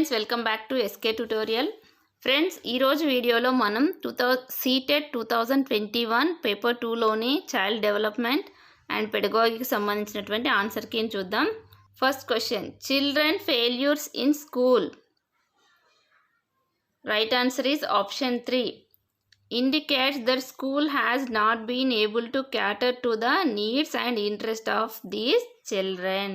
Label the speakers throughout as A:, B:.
A: Friends, welcome back to SK tutorial. Friends, ఈరోజు వీడియోలో మనం సీటెట్ 2021 పేపర్ 2లోని చైల్డ్ డెవలప్మెంట్ అండ్ పెడగాగికి సంబంధించినటువంటి ఆన్సర్ కీని చూద్దాం. First question, children failures in school. Right answer is option 3. Indicates that school has not been able to cater to the needs and interest of these children.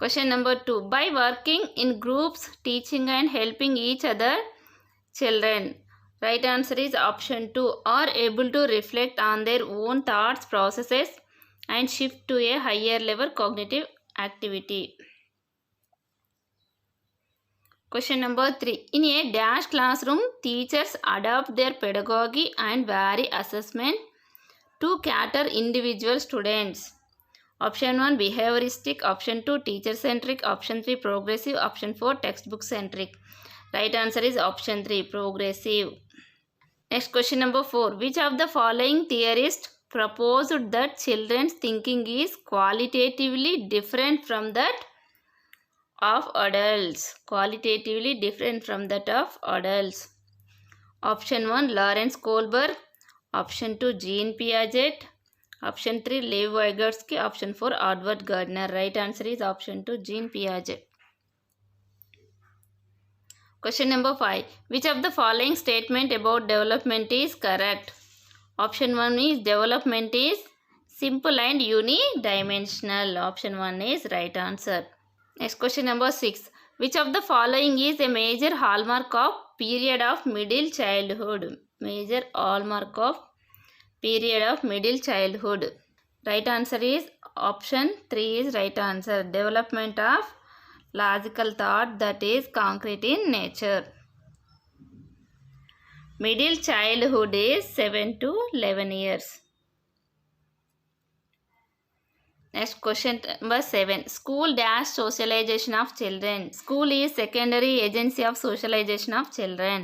A: Question number 2. By working in groups, teaching and helping each other, children, right answer is option 2, are able to reflect on their own thoughts, processes and shift to a higher level cognitive activity. Question number 3. In a dash classroom, teachers adopt their pedagogy and vary assessment to cater individual students. Option 1 behavioristic, option 2 teacher centric, option 3 progressive, option 4 textbook centric. Right answer is option 3 progressive. Next question number 4. Which of the following theorists proposed that children's thinking is qualitatively different from that of adults? Qualitatively different from that of adults. Option 1 Lawrence Kohlberg, option 2 Jean Piaget, option 3 Lev Vygotsky, option 4 Edward Gardner. Right answer is option 2 Jean Piaget. Question number 5. Which of the following statement about development is correct? Option 1 is development is simple and unidimensional. Option 1 is right answer. Next question number 6. Which of the following is a major hallmark of period of middle childhood? Major hallmark of period of middle childhood. Right answer is option 3 is right answer. Development of logical thought, that is concrete in nature. Middle childhood is 7 to 11 years. Next question number 7. School dash socialization of children. School is secondary agency of socialization of children.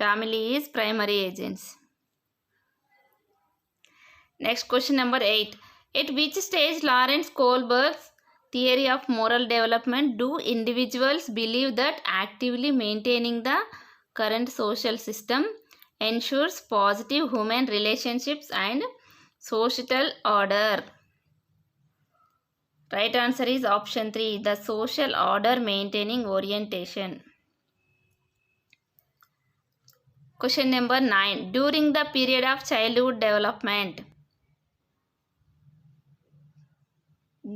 A: Family is primary agency. Next question number 8. At which stage Lawrence Kohlberg's theory of moral development do individuals believe that actively maintaining the current social system ensures positive human relationships and societal order? Right answer is option 3, the social order maintaining orientation. Question number 9. During the period of childhood development.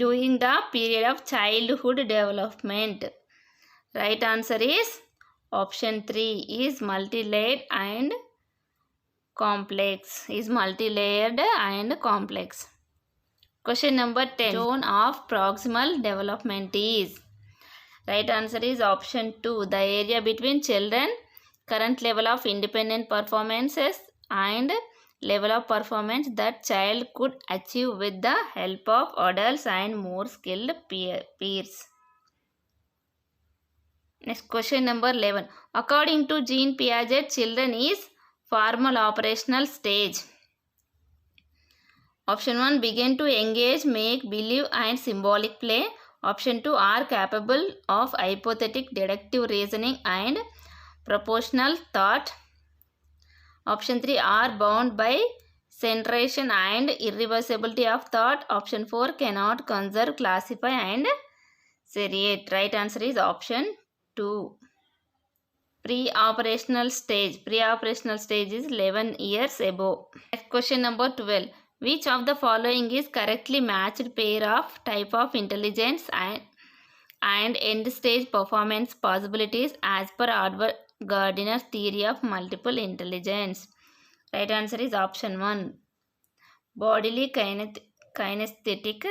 A: During the period of childhood development. Right answer is option 3 is multi-layered and complex. Is multi-layered and complex. Question number 10. Zone of proximal development is. Right answer is option 2, the area between children current level of independent performances and level of performance that child could achieve with the help of adults and more skilled peers. Next question number 11. According to Jean Piaget, children is formal operational stage. Option 1 begin to engage, make, believe and symbolic play. Option 2 are capable of hypothetic deductive reasoning and propositional thought. Option 3 are bound by centration and irreversibility of thought. Option 4 cannot conserve, classify and seriate. Right answer is option 2. Pre-operational stage. Pre-operational stage is 11 years above. Next question number 12. Which of the following is correctly matched pair of type of intelligence and end stage performance possibilities as per Edward Gardner's theory of multiple intelligence? Right answer is option 1. Bodily kinesthetic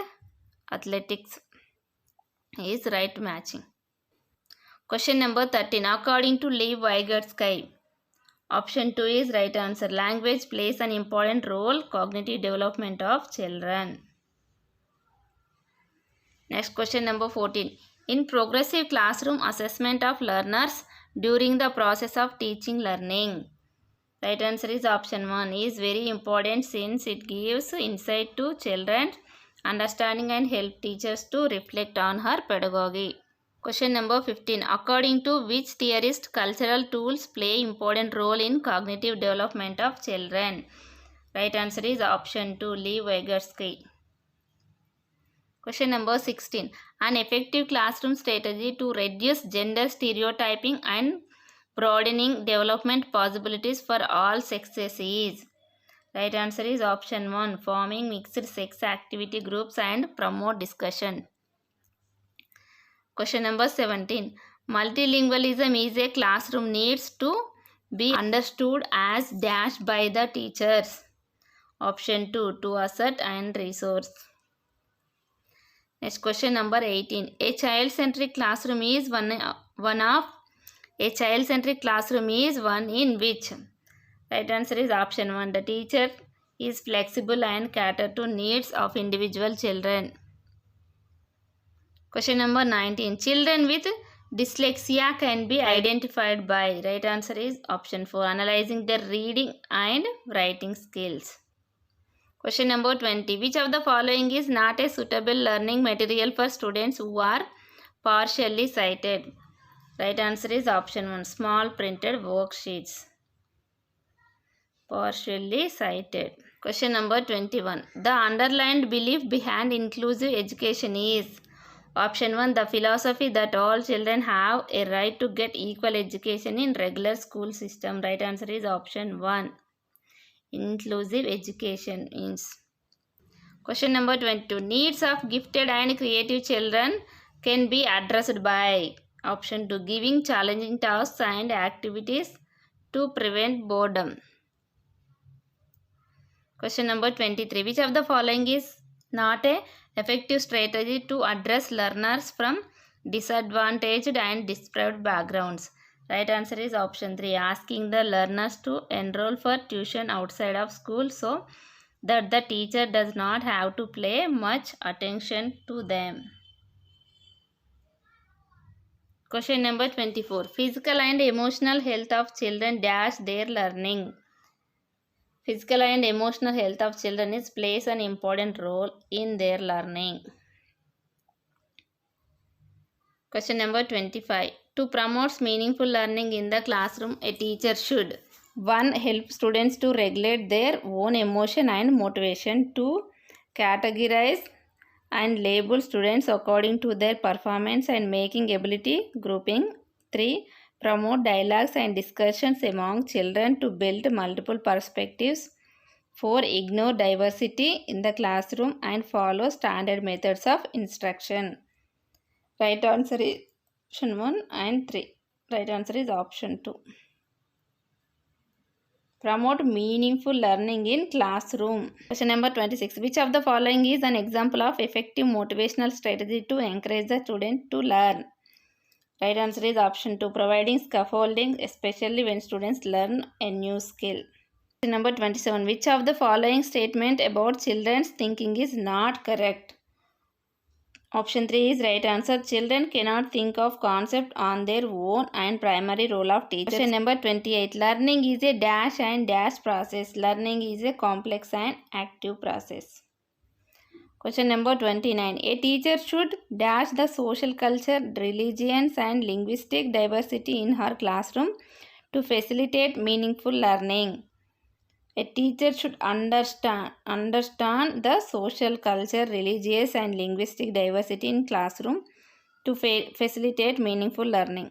A: athletics is right matching. Question number 13. According to Lev Vygotsky, option 2 is right answer. Language plays an important role cognitive development of children. Next question number 14. In progressive classroom assessment of learners during the process of teaching learning. Right answer is option 1 is very important since it gives insight to children's understanding and help teachers to reflect on her pedagogy. Question number 15. According to which theorist, cultural tools play important role in cognitive development of children? Right answer is option 2, Lev Vygotsky. Question number 16. An effective classroom strategy to reduce gender stereotyping and broadening development possibilities for all sexes is? Right answer is option 1, forming mixed sex activity groups and promote discussion. Question number 17. Multilingualism is a classroom needs to be understood as dash by the teachers. Option 2, to assert and resource. Next question number 18. A child-centric classroom is one in which? Right answer is option 1. The teacher is flexible and cater to needs of individual children. Question number 19. Children with dyslexia can be identified by? Right answer is option 4. Analyzing their reading and writing skills. Question number 20. Which of the following is not a suitable learning material for students who are partially sighted? Right answer is option 1. Small printed worksheets. Partially sighted. Question number 21. The underlined belief behind inclusive education is? Option 1. The philosophy that all children have a right to get equal education in regular school system. Right answer is option 1. Inclusive education means. Question number 22. Needs of gifted and creative children can be addressed by? Option 2. Giving challenging tasks and activities to prevent boredom. Question number 23. Which of the following is not a effective strategy to address learners from disadvantaged and deprived backgrounds? Right answer is option 3. Asking the learners to enroll for tuition outside of school so that the teacher does not have to pay much attention to them. Question number 24. Physical and emotional health of children dash their learning. Physical and emotional health of children plays an important role in their learning. Question number 25. To promote meaningful learning in the classroom, a teacher should: 1. Help students to regulate their own emotion and motivation. 2. Categorize and label students according to their performance and making ability grouping. 3. Promote dialogues and discussions among children to build multiple perspectives. 4. Ignore diversity in the classroom and follow standard methods of instruction. Right answer is option 1 and 3. Right answer is option 2. Promote meaningful learning in classroom. Question number 26. Which of the following is an example of effective motivational strategy to encourage the student to learn? Right answer is option 2. Providing scaffolding, especially when students learn a new skill. Question number 27. Which of the following statement about children's thinking is not correct? Option 3 is right answer. Children cannot think of concept on their own and primary role of teacher. Question number 28. Learning is a dash and dash process. Learning is a complex and active process. Question number 29. A teacher should dash the social culture, religions and linguistic diversity in her classroom to facilitate meaningful learning. A teacher should understand the social culture, religious and linguistic diversity in classroom to facilitate meaningful learning.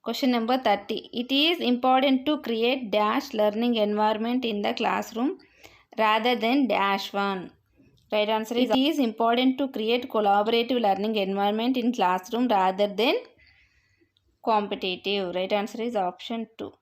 A: Question number 30. It is important to create dash learning environment in the classroom rather than dash one. Right answer is, it is important to create collaborative learning environment in classroom rather than competitive. Right answer is option 2.